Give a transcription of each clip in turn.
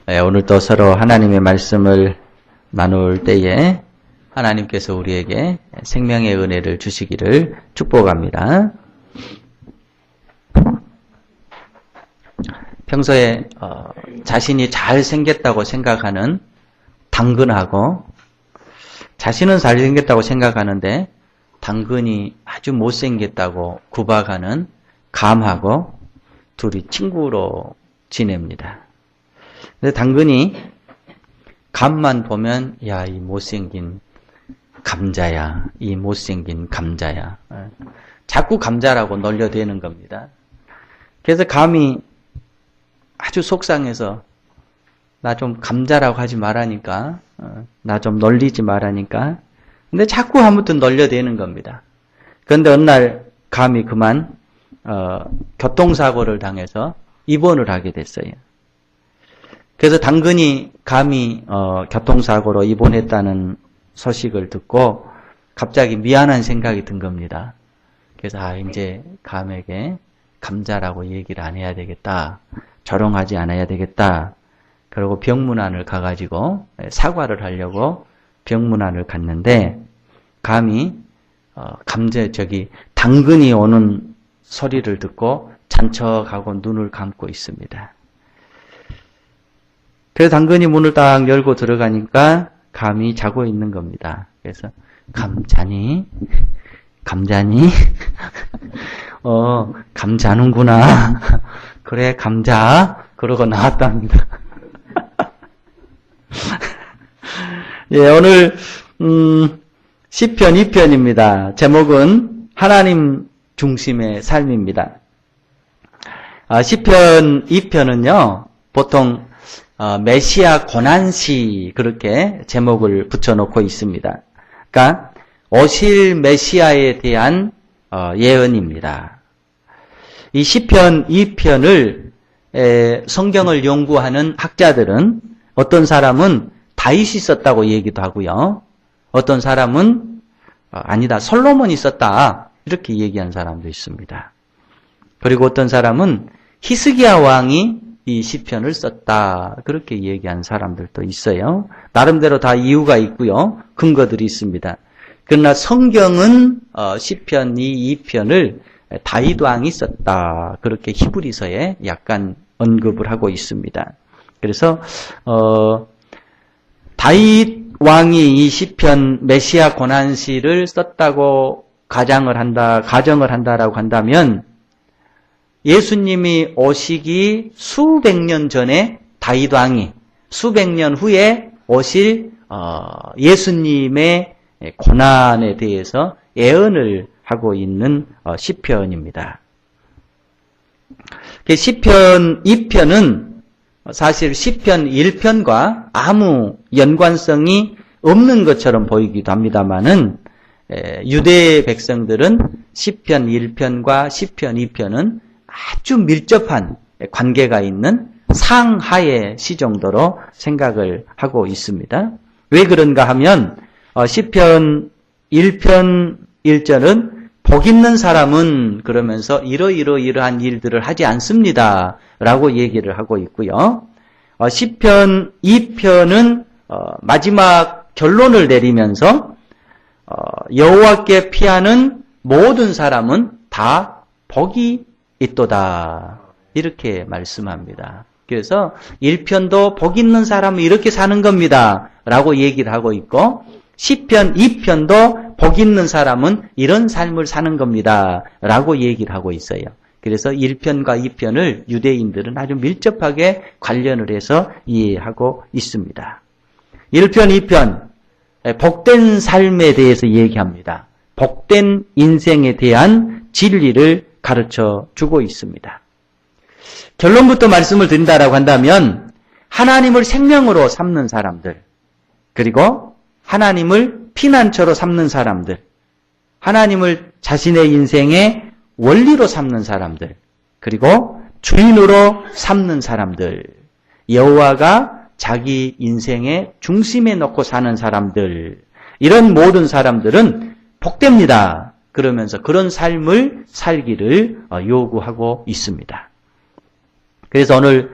오늘 또 서로 하나님의 말씀을 나눌 때에 하나님께서 우리에게 생명의 은혜를 주시기를 축복합니다. 평소에 자신이 잘생겼다고 생각하는 당근하고 자신은 잘생겼다고 생각하는데 당근이 아주 못생겼다고 구박하는 감하고 둘이 친구로 지냅니다. 근데 당근이 감만 보면 야, 이 못생긴 감자야, 이 못생긴 감자야. 자꾸 감자라고 놀려대는 겁니다. 그래서 감이 아주 속상해서 나 좀 감자라고 하지 말라니까, 나 좀 놀리지 말라니까. 근데 자꾸 아무튼 놀려대는 겁니다. 그런데 어느 날 감이 그만 교통사고를 당해서 입원을 하게 됐어요. 그래서 당근이 감히 교통사고로 입원했다는 소식을 듣고 갑자기 미안한 생각이 든 겁니다. 그래서 이제 감에게 감자라고 얘기를 안 해야 되겠다. 조롱하지 않아야 되겠다. 그리고 병문안을 가가지고 사과를 하려고 병문안을 갔는데 감히 당근이 오는 소리를 듣고 잔척하고 눈을 감고 있습니다. 그래서 당근이 문을 딱 열고 들어가니까 감이 자고 있는 겁니다. 그래서 감자니? 감자니? 감자는구나. 그래, 감자. 그러고 나왔답니다. 예, 오늘 시편 2편입니다. 제목은 하나님 중심의 삶입니다. 시편 2편은요, 보통 메시아 고난시 그렇게 제목을 붙여놓고 있습니다. 그러니까 오실 메시아에 대한 예언입니다. 이 시편 2편을 성경을 연구하는 학자들은 어떤 사람은 다윗이 썼다고 얘기도 하고요. 어떤 사람은 아니다, 솔로몬이 썼다 이렇게 얘기한 사람도 있습니다. 그리고 어떤 사람은 히스기야 왕이 이 시편을 썼다 그렇게 얘기한 사람들도 있어요. 나름대로 다 이유가 있고요. 근거들이 있습니다. 그러나 성경은 시편 2편을 다윗 왕이 썼다 그렇게 히브리서에 약간 언급을 하고 있습니다. 그래서 다윗 왕이 이 시편 메시아 고난시를 썼다고 가정을 한다라고 한다면 예수님이 오시기 수백 년 전에 다윗 왕이 수백 년 후에 오실 예수님의 고난에 대해서 예언을 하고 있는 시편입니다. 시편 2편은 사실 시편 1편과 아무 연관성이 없는 것처럼 보이기도 합니다만은 유대 백성들은 시편 1편과 시편 2편은 아주 밀접한 관계가 있는 상하의 시 정도로 생각을 하고 있습니다. 왜 그런가 하면 시편 1편 1절은 복 있는 사람은 그러면서 이러한 일들을 하지 않습니다 라고 얘기를 하고 있고요. 시편 2편은 마지막 결론을 내리면서 여호와께 피하는 모든 사람은 다 복이 있도다 이렇게 말씀합니다. 그래서 1편도 복 있는 사람은 이렇게 사는 겁니다 라고 얘기를 하고 있고 시편 2편도 복 있는 사람은 이런 삶을 사는 겁니다 라고 얘기를 하고 있어요. 그래서 1편과 2편을 유대인들은 아주 밀접하게 관련을 해서 이해하고 있습니다. 1편, 2편 복된 삶에 대해서 얘기합니다. 복된 인생에 대한 진리를 가르쳐 주고 있습니다. 결론부터 말씀을 드린다라고 한다면 하나님을 생명으로 삼는 사람들, 그리고 하나님을 피난처로 삼는 사람들, 하나님을 자신의 인생의 원리로 삼는 사람들, 그리고 주인으로 삼는 사람들, 여호와가 자기 인생의 중심에 놓고 사는 사람들, 이런 모든 사람들은 복됩니다. 그러면서 그런 삶을 살기를 요구하고 있습니다. 그래서 오늘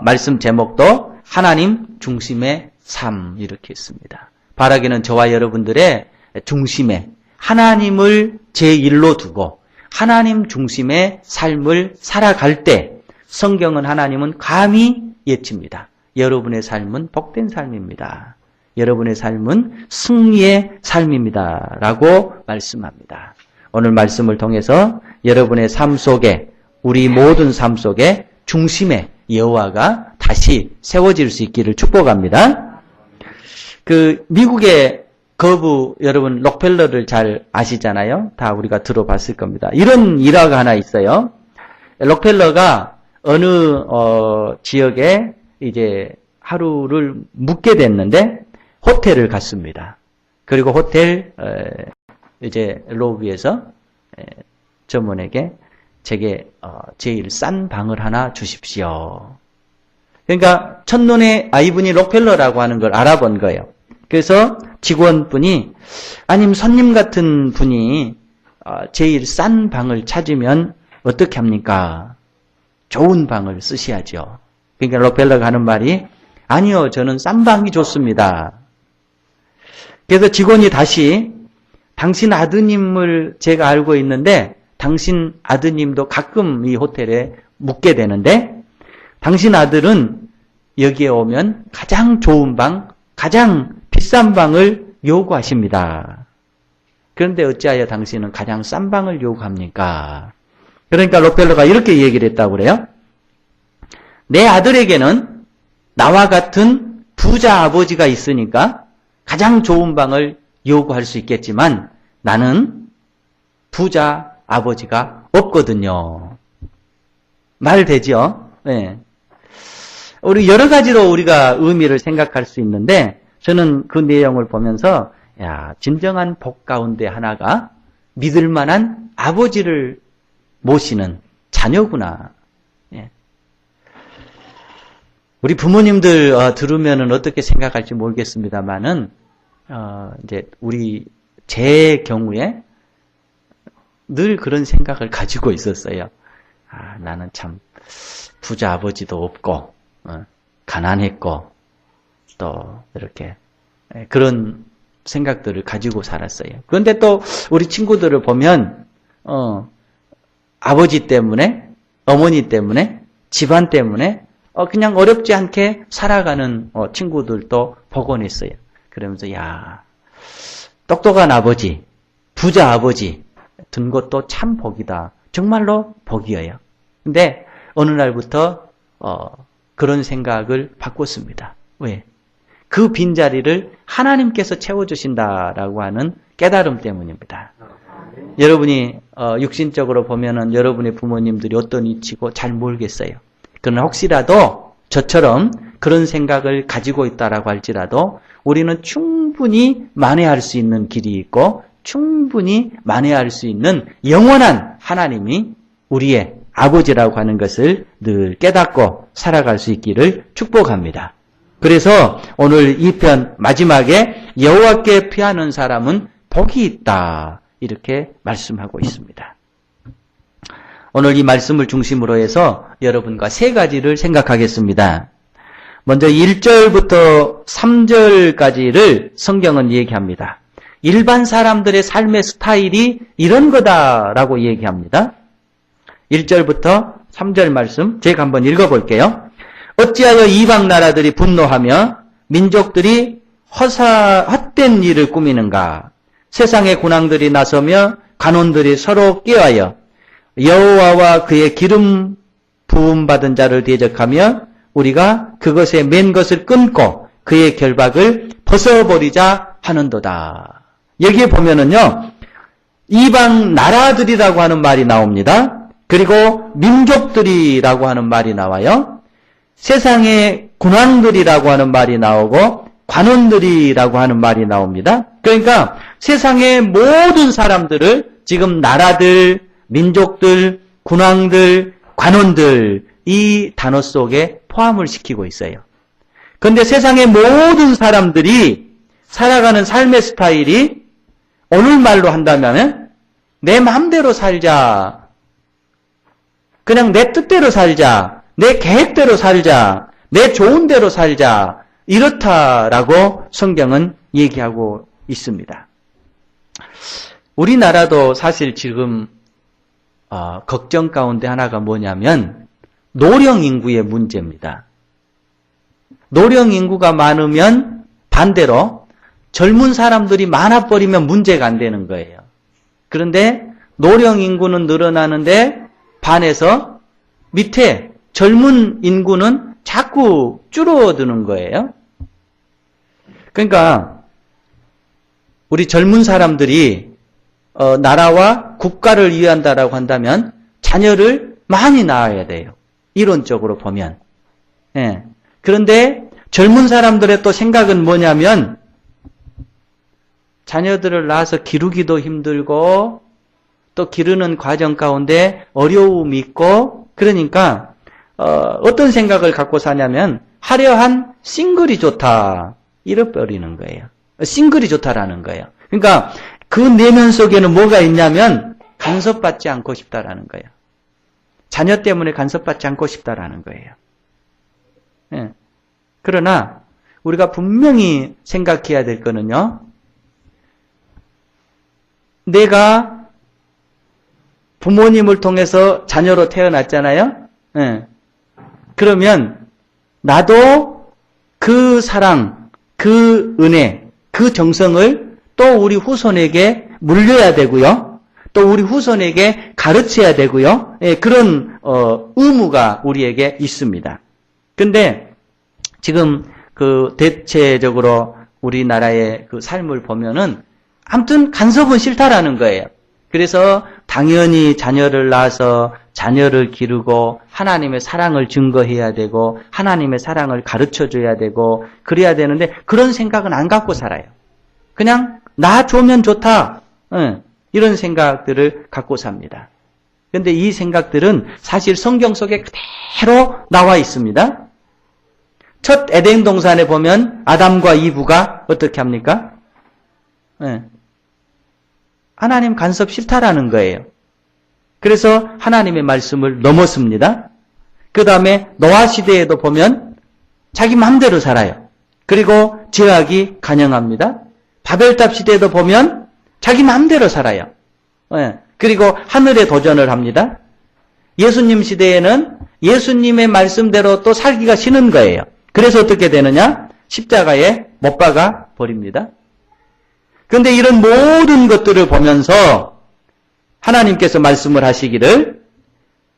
말씀 제목도 하나님 중심의 삶 이렇게 했습니다. 바라기는 저와 여러분들의 중심에 하나님을 제1로 두고 하나님 중심의 삶을 살아갈 때 성경은 하나님은 감히 예칩니다. 여러분의 삶은 복된 삶입니다. 여러분의 삶은 승리의 삶입니다. 라고 말씀합니다. 오늘 말씀을 통해서 여러분의 삶 속에 우리 모든 삶 속에 중심에 여호와가 다시 세워질 수 있기를 축복합니다. 미국의 거부 여러분 록펠러를 잘 아시잖아요. 다 우리가 들어봤을 겁니다. 이런 일화가 하나 있어요. 록펠러가 어느 지역에 이제 하루를 묵게 됐는데 호텔을 갔습니다. 그리고 호텔 이제 로비에서 점원에게 제게 제일 싼 방을 하나 주십시오. 그러니까 첫눈에 이분이 록펠러라고 하는 걸 알아본 거예요. 그래서 직원분이 아님 손님 같은 분이 제일 싼 방을 찾으면 어떻게 합니까? 좋은 방을 쓰셔야죠. 그러니까 록펠러가 하는 말이 아니요, 저는 싼 방이 좋습니다. 그래서 직원이 다시 당신 아드님을 제가 알고 있는데 당신 아드님도 가끔 이 호텔에 묵게 되는데 당신 아들은 여기에 오면 가장 좋은 방, 가장 비싼 방을 요구하십니다. 그런데 어찌하여 당신은 가장 싼 방을 요구합니까? 그러니까 록펠러가 이렇게 얘기를 했다고 그래요. 내 아들에게는 나와 같은 부자 아버지가 있으니까 가장 좋은 방을 요구할 수 있겠지만 나는 부자 아버지가 없거든요. 말 되죠? 네. 우리 여러 가지로 우리가 의미를 생각할 수 있는데 저는 그 내용을 보면서 진정한 복 가운데 하나가 믿을 만한 아버지를 모시는 자녀구나. 예. 우리 부모님들 들으면은 어떻게 생각할지 모르겠습니다만은 이제 제 경우에 늘 그런 생각을 가지고 있었어요. 나는 참 부자 아버지도 없고 가난했고 또 이렇게 그런 생각들을 가지고 살았어요. 그런데 또 우리 친구들을 보면 아버지 때문에 어머니 때문에 집안 때문에 그냥 어렵지 않게 살아가는 친구들도 보곤 했어요. 그러면서 똑똑한 아버지, 부자 아버지 든 것도 참 복이다. 정말로 복이에요. 근데 어느 날부터 그런 생각을 바꿨습니다. 왜? 그 빈자리를 하나님께서 채워주신다라고 하는 깨달음 때문입니다. 여러분이 육신적으로 보면은 여러분의 부모님들이 어떤 위치고 잘 모르겠어요. 그러나 혹시라도 저처럼 그런 생각을 가지고 있다라고 할지라도 우리는 충분히 만회할 수 있는 길이 있고 충분히 만회할 수 있는 영원한 하나님이 우리의 아버지라고 하는 것을 늘 깨닫고 살아갈 수 있기를 축복합니다. 그래서 오늘 이 편 마지막에 여호와께 피하는 사람은 복이 있다 이렇게 말씀하고 있습니다. 오늘 이 말씀을 중심으로 해서 여러분과 세 가지를 생각하겠습니다. 먼저 1절부터 3절까지를 성경은 얘기합니다. 일반 사람들의 삶의 스타일이 이런 거다라고 얘기합니다. 1절부터 3절 말씀 제가 한번 읽어볼게요. 어찌하여 이방 나라들이 분노하며 민족들이 헛된 일을 꾸미는가? 세상의 군왕들이 나서며 간원들이 서로 꾀하여 여호와와 그의 기름 부음받은 자를 대적하며 우리가 그것에 맨 것을 끊고 그의 결박을 벗어버리자 하는도다. 여기에 보면은요, 이방 나라들이라고 하는 말이 나옵니다. 그리고 민족들이라고 하는 말이 나와요. 세상의 군왕들이라고 하는 말이 나오고 관원들이라고 하는 말이 나옵니다. 그러니까 세상의 모든 사람들을 지금 나라들, 민족들, 군왕들, 관원들 이 단어 속에 포함을 시키고 있어요. 그런데 세상의 모든 사람들이 살아가는 삶의 스타일이 오늘 말로 한다면 내 마음대로 살자. 그냥 내 뜻대로 살자. 내 계획대로 살자. 내 좋은 대로 살자. 이렇다라고 성경은 얘기하고 있습니다. 우리나라도 사실 지금 걱정 가운데 하나가 뭐냐면 노령 인구의 문제입니다. 노령 인구가 많으면 반대로 젊은 사람들이 많아버리면 문제가 안 되는 거예요. 그런데 노령 인구는 늘어나는데 반해서 밑에 젊은 인구는 자꾸 줄어드는 거예요. 그러니까 우리 젊은 사람들이 나라와 국가를 위한다라고 한다면 자녀를 많이 낳아야 돼요. 이론적으로 보면. 예. 그런데 젊은 사람들의 또 생각은 뭐냐면 자녀들을 낳아서 기르기도 힘들고 또 기르는 과정 가운데 어려움이 있고 그러니까 어떤 생각을 갖고 사냐면 화려한 싱글이 좋다 이래버리는 거예요. 싱글이 좋다라는 거예요. 그러니까 그 내면 속에는 뭐가 있냐면 간섭받지 않고 싶다라는 거예요. 자녀 때문에 간섭받지 않고 싶다라는 거예요. 예. 그러나 우리가 분명히 생각해야 될 거는요. 내가 부모님을 통해서 자녀로 태어났잖아요. 예. 그러면 나도 그 사랑, 그 은혜, 그 정성을 또 우리 후손에게 물려야 되고요. 또 우리 후손에게 가르쳐야 되고요. 예, 그런 의무가 우리에게 있습니다. 근데 지금 그 대체적으로 우리나라의 그 삶을 보면은 아무튼 간섭은 싫다라는 거예요. 그래서 당연히 자녀를 낳아서 자녀를 기르고 하나님의 사랑을 증거해야 되고 하나님의 사랑을 가르쳐줘야 되고 그래야 되는데 그런 생각은 안 갖고 살아요. 그냥 나 좋으면 좋다. 이런 생각들을 갖고 삽니다. 그런데 이 생각들은 사실 성경 속에 그대로 나와 있습니다. 첫 에덴 동산에 보면 아담과 이브가 어떻게 합니까? 하나님 간섭 싫다라는 거예요. 그래서 하나님의 말씀을 넘었습니다. 그 다음에 노아 시대에도 보면 자기 마음대로 살아요. 그리고 죄악이 간영합니다. 바벨탑 시대에도 보면 자기 마음대로 살아요. 그리고 하늘에 도전을 합니다. 예수님 시대에는 예수님의 말씀대로 또 살기가 싫은 거예요. 그래서 어떻게 되느냐? 십자가에 못 박아 버립니다. 그런데 이런 모든 것들을 보면서 하나님께서 말씀을 하시기를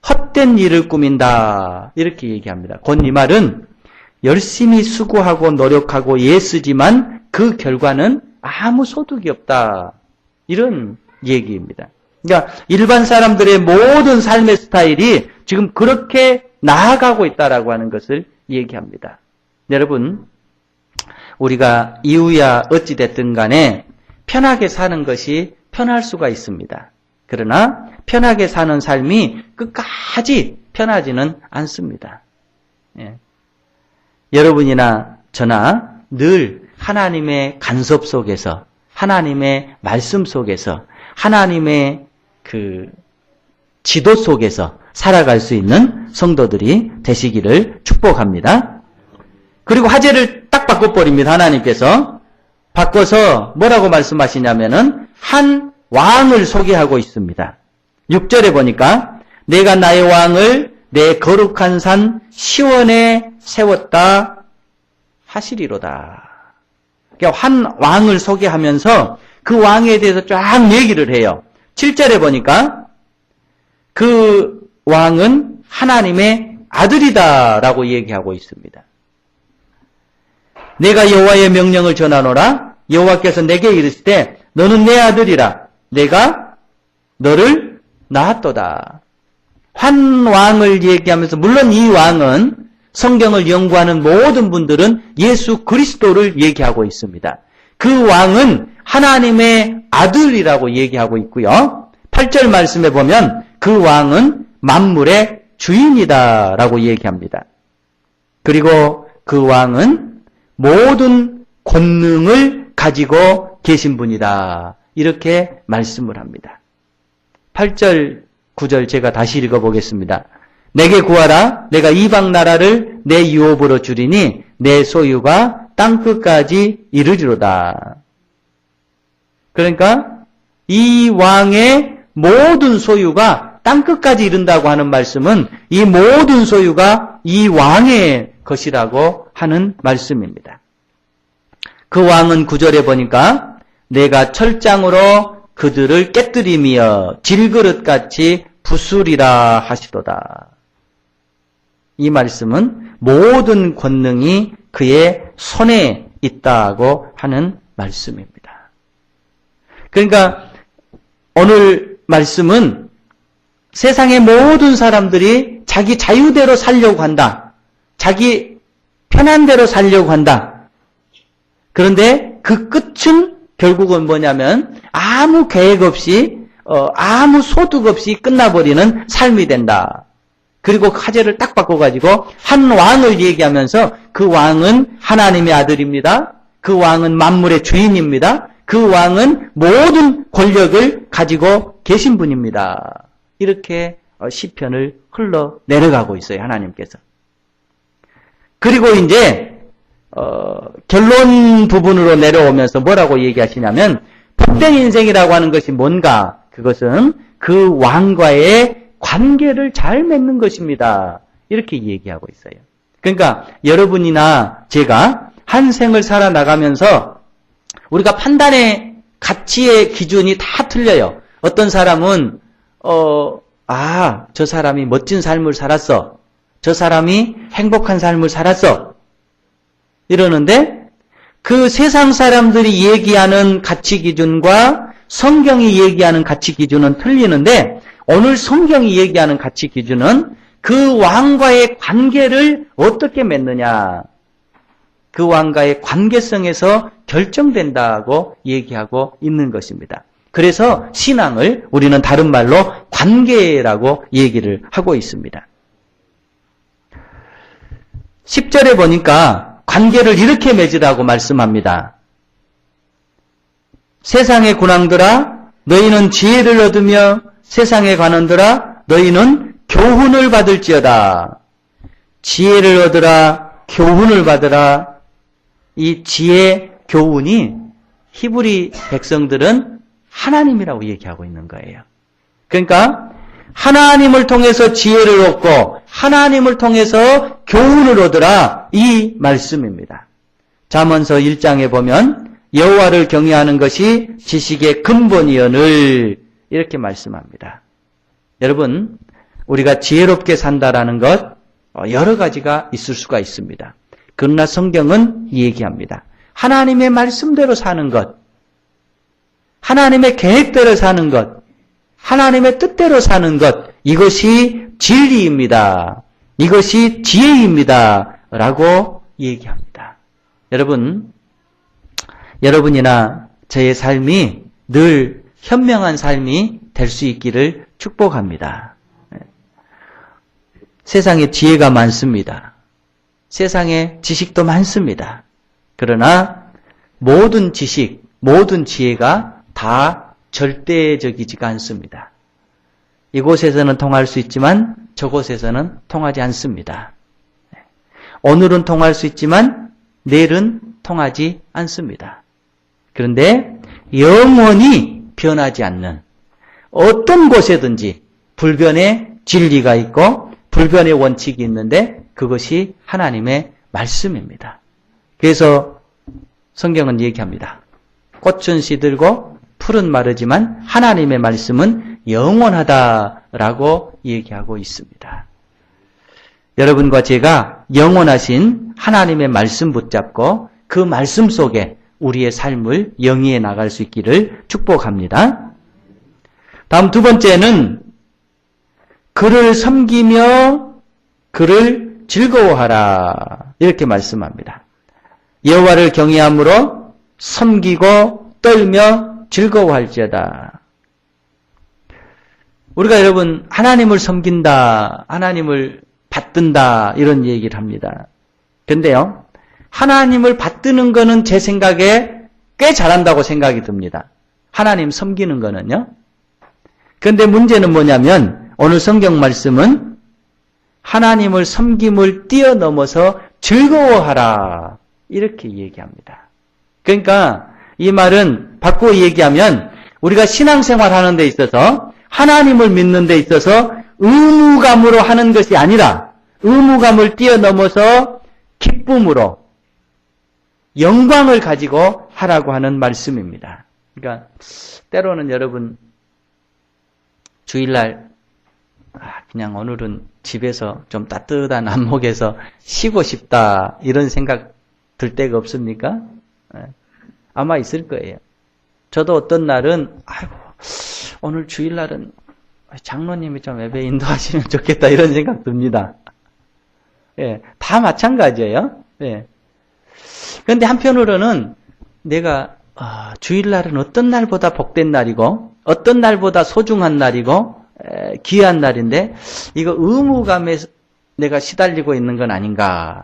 헛된 일을 꾸민다 이렇게 얘기합니다. 곧 이 말은 열심히 수고하고 노력하고 애쓰지만 그 결과는 아무 소득이 없다 이런 얘기입니다. 그러니까 일반 사람들의 모든 삶의 스타일이 지금 그렇게 나아가고 있다라고 하는 것을 얘기합니다. 여러분 우리가 이유야 어찌 됐든 간에 편하게 사는 것이 편할 수가 있습니다. 그러나 편하게 사는 삶이 끝까지 편하지는 않습니다. 예. 여러분이나 저나 늘 하나님의 간섭 속에서 하나님의 말씀 속에서 하나님의 그 지도 속에서 살아갈 수 있는 성도들이 되시기를 축복합니다. 그리고 화제를 딱 바꿔버립니다. 하나님께서 바꿔서 뭐라고 말씀하시냐면은 한 왕을 소개하고 있습니다. 6절에 보니까 내가 나의 왕을 내 거룩한 산 시온에 세웠다 하시리로다. 그러니까 한 왕을 소개하면서 그 왕에 대해서 쫙 얘기를 해요. 7절에 보니까 그 왕은 하나님의 아들이다라고 얘기하고 있습니다. 내가 여호와의 명령을 전하노라. 여호와께서 내게 이르시되 너는 내 아들이라. 내가 너를 낳았도다. 한 왕을 얘기하면서 물론 이 왕은 성경을 연구하는 모든 분들은 예수 그리스도를 얘기하고 있습니다. 그 왕은 하나님의 아들이라고 얘기하고 있고요. 8절 말씀에 보면 그 왕은 만물의 주인이다라고 얘기합니다. 그리고 그 왕은 모든 권능을 가지고 계신 분이다. 이렇게 말씀을 합니다. 8절, 9절 제가 다시 읽어보겠습니다. 내게 구하라. 내가 이방 나라를 내 유업으로 주리니 내 소유가 땅끝까지 이르리로다. 그러니까 이 왕의 모든 소유가 땅끝까지 이른다고 하는 말씀은 이 모든 소유가 이 왕의 것이라고 하는 말씀입니다. 그 왕은 9절에 보니까 내가 철장으로 그들을 깨뜨리며 질그릇같이 부수리라 하시도다. 이 말씀은 모든 권능이 그의 손에 있다고 하는 말씀입니다. 그러니까 오늘 말씀은 세상의 모든 사람들이 자기 자유대로 살려고 한다. 자기 편한 대로 살려고 한다. 그런데 그 끝은 결국은 뭐냐면 아무 계획 없이 아무 소득 없이 끝나버리는 삶이 된다. 그리고 화제를 딱 바꿔가지고 한 왕을 얘기하면서 그 왕은 하나님의 아들입니다. 그 왕은 만물의 주인입니다. 그 왕은 모든 권력을 가지고 계신 분입니다. 이렇게 시편을 흘러내려가고 있어요. 하나님께서. 그리고 이제 결론 부분으로 내려오면서 뭐라고 얘기하시냐면 복된 인생이라고 하는 것이 뭔가? 그것은 그 왕과의 관계를 잘 맺는 것입니다. 이렇게 얘기하고 있어요. 그러니까 여러분이나 제가 한 생을 살아나가면서 우리가 판단의 가치의 기준이 다 틀려요. 어떤 사람은 저 사람이 멋진 삶을 살았어. 저 사람이 행복한 삶을 살았어. 이러는데 그 세상 사람들이 얘기하는 가치 기준과 성경이 얘기하는 가치 기준은 틀리는데 오늘 성경이 얘기하는 가치 기준은 그 왕과의 관계를 어떻게 맺느냐. 그 왕과의 관계성에서 결정된다고 얘기하고 있는 것입니다. 그래서 신앙을 우리는 다른 말로 관계라고 얘기를 하고 있습니다. 10절에 보니까 관계를 이렇게 맺으라고 말씀합니다. 세상의 군왕들아 너희는 지혜를 얻으며 세상의 관원들아 너희는 교훈을 받을지어다. 지혜를 얻으라 교훈을 받으라. 이 지혜 교훈이 히브리 백성들은 하나님이라고 얘기하고 있는 거예요. 그러니까 하나님을 통해서 지혜를 얻고 하나님을 통해서 교훈을 얻으라 이 말씀입니다. 잠언서 1장에 보면 여호와를 경외하는 것이 지식의 근본이여늘 이렇게 말씀합니다. 여러분 우리가 지혜롭게 산다라는 것 여러 가지가 있을 수가 있습니다. 그러나 성경은 얘기합니다. 하나님의 말씀대로 사는 것, 하나님의 계획대로 사는 것, 하나님의 뜻대로 사는 것, 이것이 진리입니다. 이것이 지혜입니다. 라고 얘기합니다. 여러분이나 저의 삶이 늘 현명한 삶이 될 수 있기를 축복합니다. 세상에 지혜가 많습니다. 세상에 지식도 많습니다. 그러나 모든 지식, 모든 지혜가 다 절대적이지가 않습니다. 이곳에서는 통할 수 있지만 저곳에서는 통하지 않습니다. 오늘은 통할 수 있지만 내일은 통하지 않습니다. 그런데 영원히 변하지 않는 어떤 곳에든지 불변의 진리가 있고 불변의 원칙이 있는데 그것이 하나님의 말씀입니다. 그래서 성경은 얘기합니다. 꽃은 시들고 풀은 마르지만 하나님의 말씀은 영원하다라고 얘기하고 있습니다. 여러분과 제가 영원하신 하나님의 말씀 붙잡고 그 말씀 속에 우리의 삶을 영위해 나갈 수 있기를 축복합니다. 다음 두 번째는 그를 섬기며 그를 즐거워하라 이렇게 말씀합니다. 여호와를 경외함으로 섬기고 떨며 즐거워할지어다. 우리가 여러분 하나님을 섬긴다, 하나님을 받든다 이런 얘기를 합니다. 근데요, 하나님을 받드는 거는 제 생각에 꽤 잘한다고 생각이 듭니다. 하나님 섬기는 거는요. 그런데 문제는 뭐냐면 오늘 성경 말씀은 하나님을 섬김을 뛰어넘어서 즐거워하라. 이렇게 얘기합니다. 그러니까 이 말은 바꾸어 얘기하면 우리가 신앙생활 하는 데 있어서 하나님을 믿는 데 있어서 의무감으로 하는 것이 아니라 의무감을 뛰어넘어서 기쁨으로 영광을 가지고 하라고 하는 말씀입니다. 그러니까 때로는 여러분 주일날 그냥 오늘은 집에서 좀 따뜻한 안목에서 쉬고 싶다 이런 생각 들 때가 없습니까? 아마 있을 거예요. 저도 어떤 날은 아이고 오늘 주일날은 장로님이 좀 예배 인도하시면 좋겠다 이런 생각 듭니다. 예, 다 마찬가지예요. 예. 그런데 한편으로는 내가 주일날은 어떤 날보다 복된 날이고 어떤 날보다 소중한 날이고 귀한 날인데 이거 의무감에 내가 시달리고 있는 건 아닌가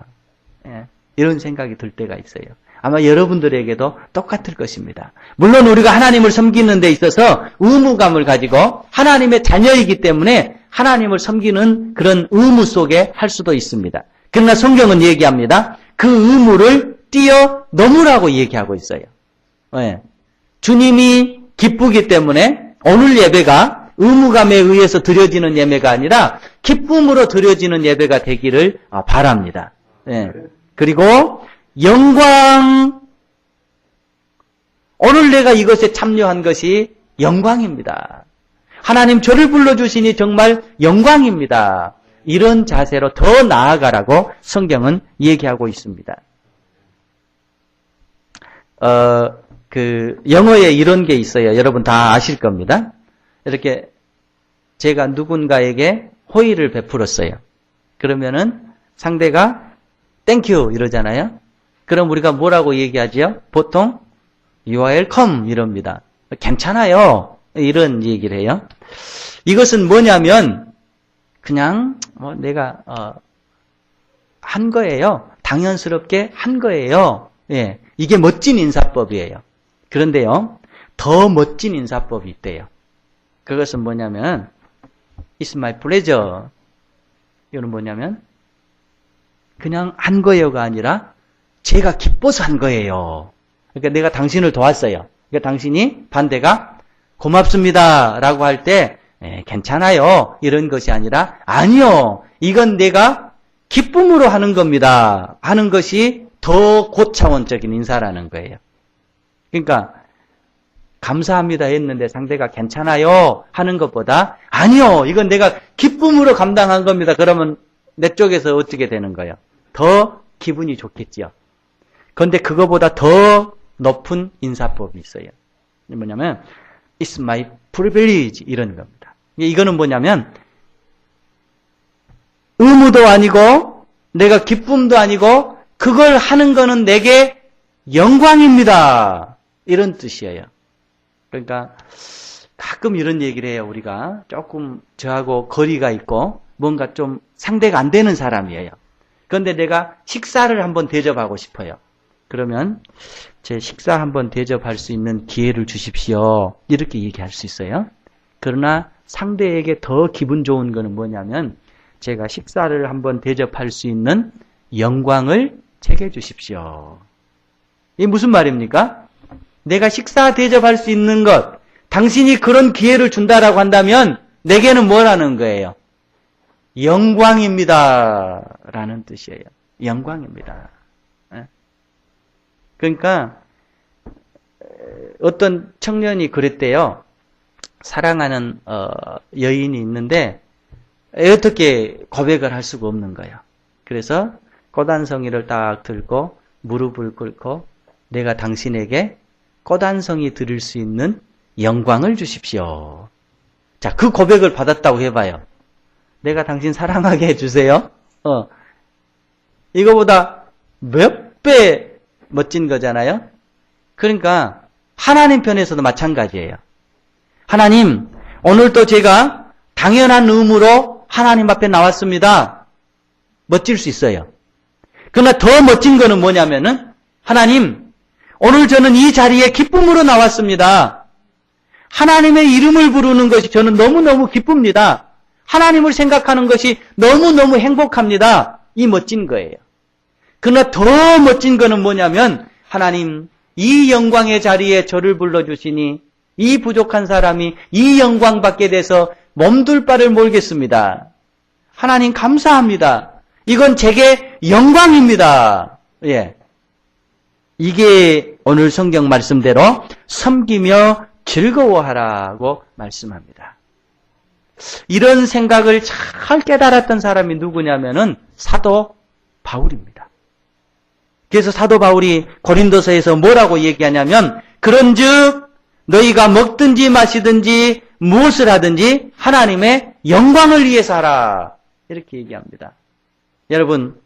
이런 생각이 들 때가 있어요. 아마 여러분들에게도 똑같을 것입니다. 물론 우리가 하나님을 섬기는 데 있어서 의무감을 가지고 하나님의 자녀이기 때문에 하나님을 섬기는 그런 의무 속에 할 수도 있습니다. 그러나 성경은 얘기합니다. 그 의무를 뛰어넘으라고 얘기하고 있어요. 네. 주님이 기쁘기 때문에 오늘 예배가 의무감에 의해서 드려지는 예배가 아니라 기쁨으로 드려지는 예배가 되기를 바랍니다. 네. 그리고 영광, 오늘 내가 이것에 참여한 것이 영광입니다. 하나님 저를 불러주시니 정말 영광입니다. 이런 자세로 더 나아가라고 성경은 얘기하고 있습니다. 영어에 이런 게 있어요. 여러분 다 아실 겁니다. 이렇게 제가 누군가에게 호의를 베풀었어요. 그러면은 상대가 땡큐 이러잖아요. 그럼 우리가 뭐라고 얘기하지요? 보통 You are welcome 이럽니다. 괜찮아요. 이런 얘기를 해요. 이것은 뭐냐면 그냥 내가 한 거예요. 당연스럽게 한 거예요. 예, 이게 멋진 인사법이에요. 그런데요, 더 멋진 인사법이 있대요. 그것은 뭐냐면 It's my pleasure. 이거는 뭐냐면 그냥 한 거예요가 아니라 제가 기뻐서 한 거예요. 그러니까 내가 당신을 도왔어요. 그러니까 당신이 반대가 고맙습니다 라고 할 때 괜찮아요 이런 것이 아니라 아니요 이건 내가 기쁨으로 하는 겁니다 하는 것이 더 고차원적인 인사라는 거예요. 그러니까 감사합니다 했는데 상대가 괜찮아요 하는 것보다 아니요 이건 내가 기쁨으로 감당한 겁니다. 그러면 내 쪽에서 어떻게 되는 거예요? 더 기분이 좋겠지요. 그런데 그거보다 더 높은 인사법이 있어요. 뭐냐면 It's my privilege 이런 겁니다. 이거는 뭐냐면 의무도 아니고 내가 기쁨도 아니고 그걸 하는 거는 내게 영광입니다. 이런 뜻이에요. 그러니까 가끔 이런 얘기를 해요. 우리가 조금 저하고 거리가 있고 뭔가 좀 상대가 안 되는 사람이에요. 그런데 내가 식사를 한번 대접하고 싶어요. 그러면 제 식사 한번 대접할 수 있는 기회를 주십시오. 이렇게 얘기할 수 있어요. 그러나 상대에게 더 기분 좋은 거는 뭐냐면 제가 식사를 한번 대접할 수 있는 영광을 제게 주십시오. 이게 무슨 말입니까? 내가 식사 대접할 수 있는 것, 당신이 그런 기회를 준다라고 한다면 내게는 뭐라는 거예요? 영광입니다. 라는 뜻이에요. 영광입니다. 그러니까 어떤 청년이 그랬대요. 사랑하는 여인이 있는데 어떻게 고백을 할 수가 없는 거예요. 그래서 꽃한송이를 딱 들고 무릎을 꿇고 내가 당신에게 꽃한송이 드릴 수 있는 영광을 주십시오. 자, 그 고백을 받았다고 해봐요. 내가 당신 사랑하게 해주세요. 이거보다 몇 배 멋진 거잖아요. 그러니까 하나님 편에서도 마찬가지예요. 하나님, 오늘도 제가 당연한 의무로 하나님 앞에 나왔습니다. 멋질 수 있어요. 그러나 더 멋진 거는 뭐냐면은 하나님, 오늘 저는 이 자리에 기쁨으로 나왔습니다. 하나님의 이름을 부르는 것이 저는 너무너무 기쁩니다. 하나님을 생각하는 것이 너무너무 행복합니다. 이 멋진 거예요. 그러나 더 멋진 거는 뭐냐면 하나님 이 영광의 자리에 저를 불러주시니 이 부족한 사람이 이 영광 받게 돼서 몸둘 바를 모르겠습니다. 하나님 감사합니다. 이건 제게 영광입니다. 예. 이게 오늘 성경 말씀대로 섬기며 즐거워하라고 말씀합니다. 이런 생각을 잘 깨달았던 사람이 누구냐면은 사도 바울입니다. 그래서 사도 바울이 고린도서에서 뭐라고 얘기하냐면 그런즉 너희가 먹든지 마시든지 무엇을 하든지 하나님의 영광을 위해서 하라. 이렇게 얘기합니다. 여러분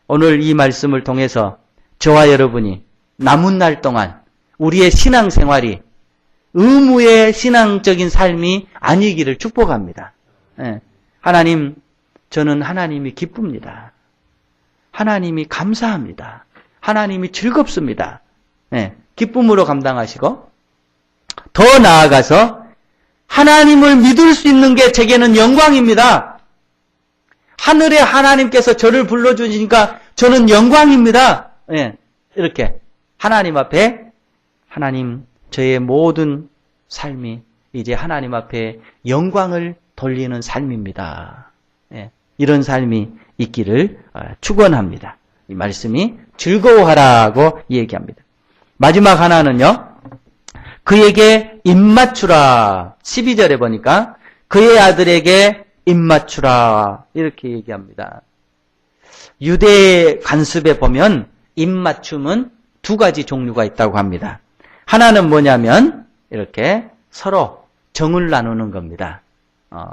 오늘 이 말씀을 통해서 저와 여러분이 남은 날 동안 우리의 신앙생활이 의무의 신앙적인 삶이 아니기를 축복합니다. 예. 하나님, 저는 하나님이 기쁩니다. 하나님이 감사합니다. 하나님이 즐겁습니다. 예. 기쁨으로 감당하시고 더 나아가서 하나님을 믿을 수 있는 게 제게는 영광입니다. 하늘에 하나님께서 저를 불러주시니까 저는 영광입니다. 예. 이렇게 하나님 앞에 하나님 저의 모든 삶이 이제 하나님 앞에 영광을 돌리는 삶입니다. 예, 이런 삶이 있기를 축원합니다. 이 말씀이 즐거워하라고 얘기합니다. 마지막 하나는요. 그에게 입맞추라. 12절에 보니까 그의 아들에게 입맞추라. 이렇게 얘기합니다. 유대 관습에 보면 입맞춤은 두 가지 종류가 있다고 합니다. 하나는 뭐냐면 이렇게 서로 정을 나누는 겁니다.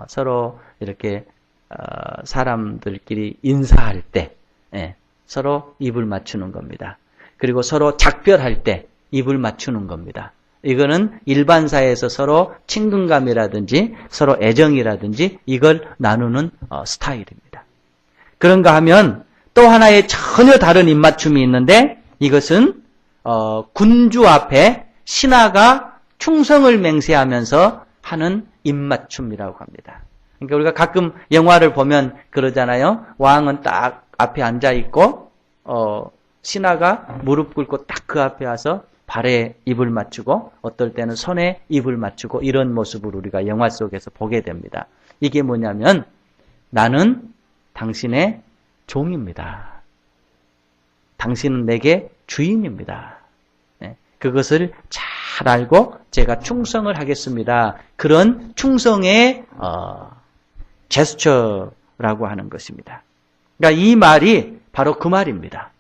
서로 이렇게 사람들끼리 인사할 때 서로 입을 맞추는 겁니다. 그리고 서로 작별할 때 입을 맞추는 겁니다. 이거는 일반사회에서 서로 친근감이라든지 서로 애정이라든지 이걸 나누는 스타일입니다. 그런가 하면 또 하나의 전혀 다른 입맞춤이 있는데 이것은 군주 앞에 신하가 충성을 맹세하면서 하는 입맞춤이라고 합니다. 그러니까 우리가 가끔 영화를 보면 그러잖아요. 왕은 딱 앞에 앉아 있고 신하가 무릎 꿇고 딱 그 앞에 와서 발에 입을 맞추고 어떨 때는 손에 입을 맞추고 이런 모습을 우리가 영화 속에서 보게 됩니다. 이게 뭐냐면 나는 당신의 종입니다. 당신은 내게 주인입니다. 그것을 잘 알고 제가 충성을 하겠습니다. 그런 충성의 제스처라고 하는 것입니다. 그러니까 이 말이 바로 그 말입니다.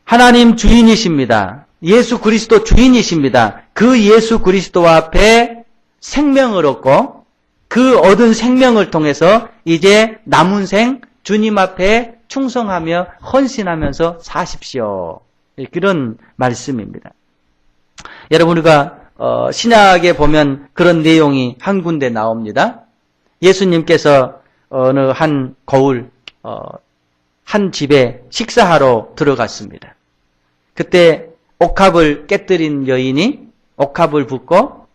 하나님 주인이십니다. 예수 그리스도 주인이십니다. 그 예수 그리스도 앞에 생명을 얻고 그 얻은 생명을 통해서 이제 남은 생 주님 앞에 충성하며 헌신하면서 사십시오. 그런 말씀입니다. 여러분 우리가 신약에 보면 그런 내용이 한 군데 나옵니다. 예수님께서 어느 한 거울 한 집에 식사하러 들어갔습니다. 그때 옥합을 깨뜨린 여인이 옥합을 붓고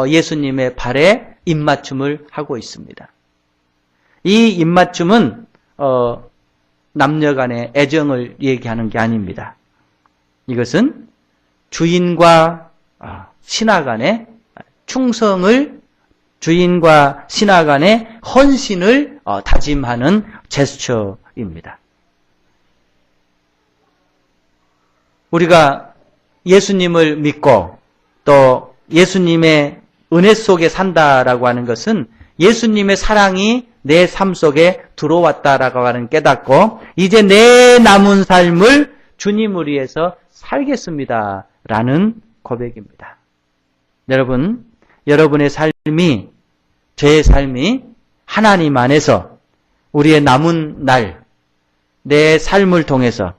예수님의 발에 입맞춤을 하고 있습니다. 이 입맞춤은 남녀 간의 애정을 얘기하는 게 아닙니다. 이것은 주인과 신하 간의 충성을 주인과 신하 간의 헌신을 다짐하는 제스처입니다. 우리가 예수님을 믿고 또 예수님의 은혜 속에 산다라고 하는 것은 예수님의 사랑이 내 삶 속에 들어왔다라고 하는 깨닫고 이제 내 남은 삶을 주님을 위해서 살겠습니다. 라는 고백입니다. 여러분, 여러분의 삶이, 저의 삶이 하나님 안에서 우리의 남은 날, 내 삶을 통해서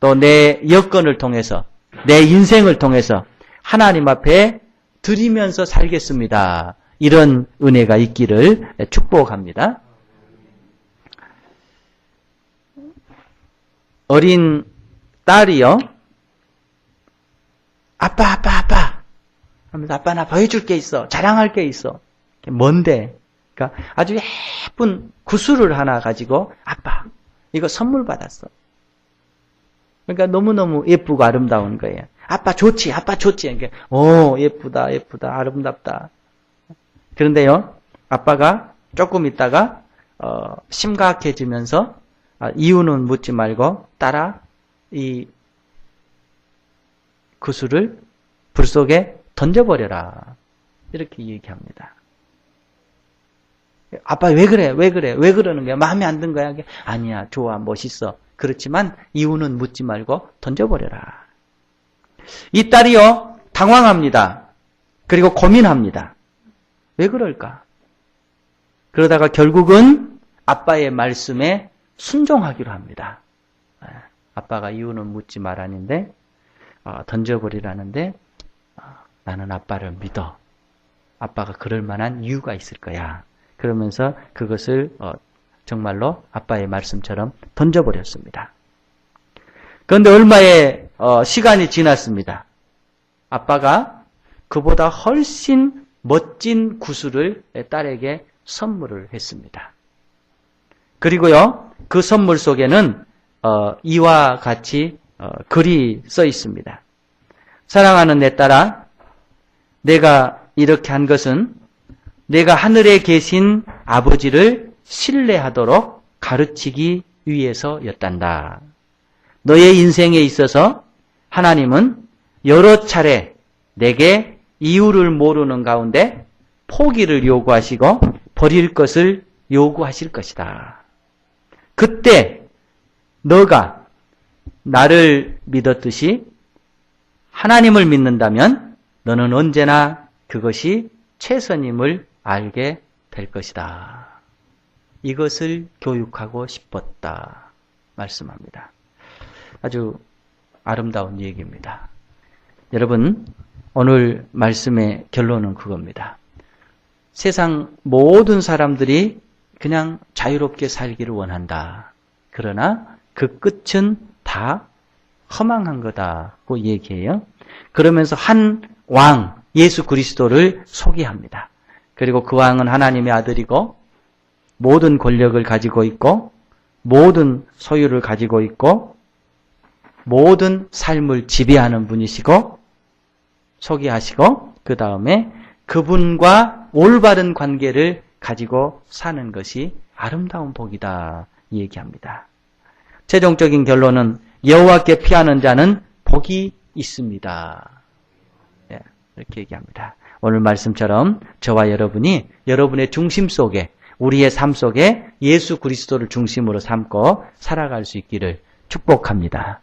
또 내 여건을 통해서 내 인생을 통해서 하나님 앞에 드리면서 살겠습니다. 이런 은혜가 있기를 축복합니다. 어린 딸이요. 아빠 하면서 아빠 나 보여줄 게 있어. 자랑할 게 있어. 뭔데? 그러니까 아주 예쁜 구슬을 하나 가지고 아빠 이거 선물 받았어. 그러니까 너무너무 예쁘고 아름다운 거예요. 아빠 좋지, 아빠 좋지. 그러니까 예쁘다, 예쁘다, 아름답다. 그런데요, 아빠가 조금 있다가 심각해지면서 이유는 묻지 말고 따라 이 구슬을 불 속에 던져버려라. 이렇게 얘기합니다. 아빠 왜 그래? 왜 그래? 왜 그러는 거야? 마음에 안 든 거야? 아니야, 좋아, 멋있어. 그렇지만 이유는 묻지 말고 던져버려라. 이 딸이요, 당황합니다. 그리고 고민합니다. 왜 그럴까? 그러다가 결국은 아빠의 말씀에 순종하기로 합니다. 아빠가 이유는 묻지 말라는데 던져버리라는데 나는 아빠를 믿어. 아빠가 그럴 만한 이유가 있을 거야. 그러면서 그것을 정말로 아빠의 말씀처럼 던져버렸습니다. 그런데 얼마의 시간이 지났습니다. 아빠가 그보다 훨씬 멋진 구슬을 딸에게 선물을 했습니다. 그리고요, 그 선물 속에는 이와 같이 글이 써 있습니다. 사랑하는 내 딸아, 내가 이렇게 한 것은 내가 하늘에 계신 아버지를 신뢰하도록 가르치기 위해서였단다. 너의 인생에 있어서 하나님은 여러 차례 내게 이유를 모르는 가운데 포기를 요구하시고 버릴 것을 요구하실 것이다. 그때 너가 나를 믿었듯이 하나님을 믿는다면 너는 언제나 그것이 최선임을 알게 될 것이다. 이것을 교육하고 싶었다. 말씀합니다. 아주 아름다운 얘기입니다. 여러분, 오늘 말씀의 결론은 그겁니다. 세상 모든 사람들이 그냥 자유롭게 살기를 원한다. 그러나 그 끝은 다 허망한 거다고 얘기해요. 그러면서 한 왕, 예수 그리스도를 소개합니다. 그리고 그 왕은 하나님의 아들이고 모든 권력을 가지고 있고 모든 소유를 가지고 있고 모든 삶을 지배하는 분이시고 소개하시고 그 다음에 그분과 올바른 관계를 가지고 사는 것이 아름다운 복이다 얘기합니다. 최종적인 결론은 여호와께 피하는 자는 복이 있습니다. 이렇게 얘기합니다. 오늘 말씀처럼 저와 여러분이 여러분의 중심 속에 우리의 삶 속에 예수 그리스도를 중심으로 삼고 살아갈 수 있기를 축복합니다.